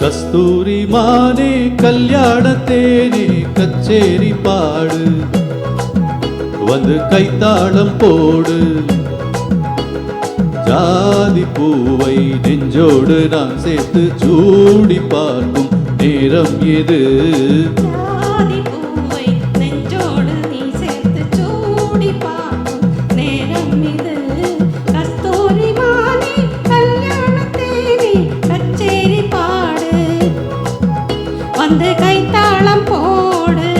கஸ்தூரி மானே கல்யாணத்தேனே கச்சேரி பாடு வந்து கைத்தாளம் போடு ஜாதி பூவை நெஞ்சோடு நான் சேர்த்து சூடி பார்க்கும் நேரம் எது வந்து கைத்தாளம் போடு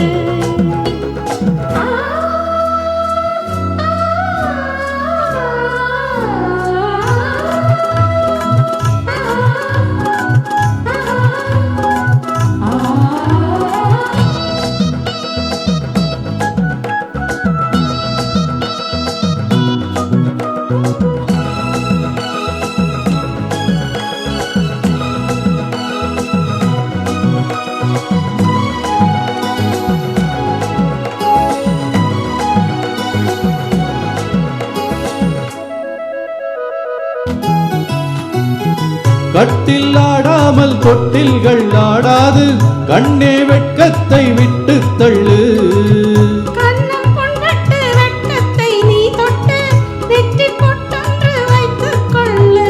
கட்டில் ஆடாமல் தொட்டில்கள் ஆடாது கண்ணே வெட்கத்தை விட்டு தள்ளு கண்ணம் பொங்கட்டு வெட்கத்தை நீ தொட்டு நெற்றி பொட்டொன்று வைத்துக் கொள்ளு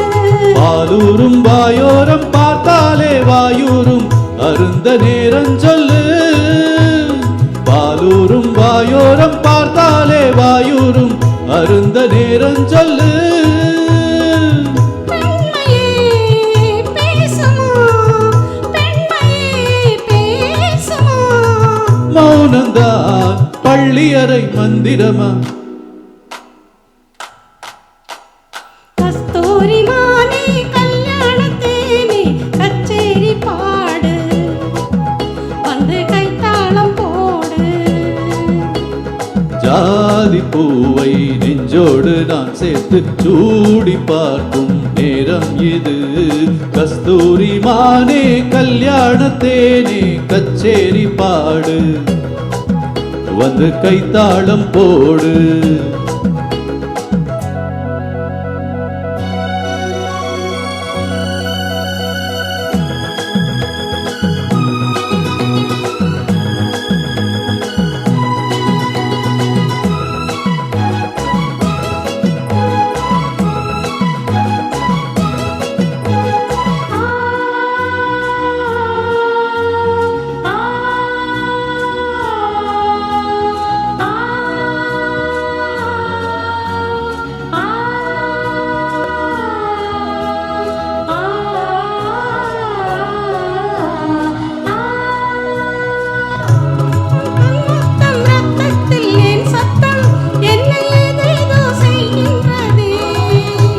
பாலூரும் வாயோரம் பார்த்தாலே வாயூரும் அருந்த நேரம் சொல்லு பாலூரும் வாயோரம் பார்த்தாலே வாயூரும் அருந்த நேரம் சொல்லு மௌனந்தான் பள்ளியறை மந்திரமா கஸ்தூரி மானே கல்யாணத்தேனே கச்சேரி பாடு வந்து கைத்தாளம் போடு ஜாதி பூவை நெஞ்சோடு நான் சேர்த்து சூடி பார்க்கும் நேரம் இது கஸ்தூரி மானே கல்யாணத்தேனே கச்சேரி பாடு வந்து கைத்தாளம் போடு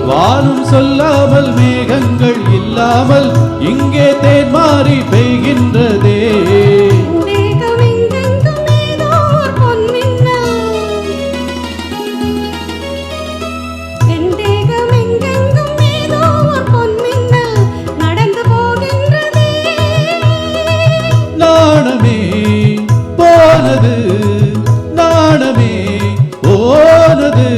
வானும் சொல்லாமல் மேகங்கள் இல்லாமல் இங்கே தேன் மாறி பெய்கின்றதே நாணமே போனது நாணமே போனது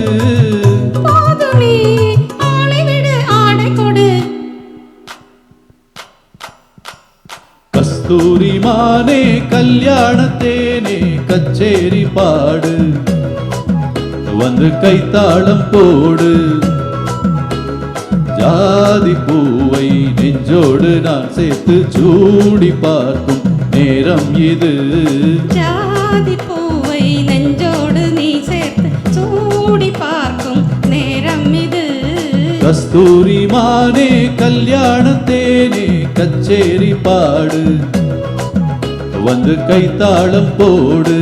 கஸ்தூரி மானே கல்யாணத்தேனே கச்சேரி பாடு வந்து கைத்தாளம் போடு ஜாதி பூவை நெஞ்சோடு நான் சேர்த்து சூடி பார்க்கும் நேரம் இது ஜாதி பூவை நெஞ்சோடு நீ சேர்த்து சூடி பார்க்கும் நேரம் இது கஸ்தூரி மானே கல்யாணத்தேனே கச்சேரி பாடு வந்து கைத்தாளம் போடு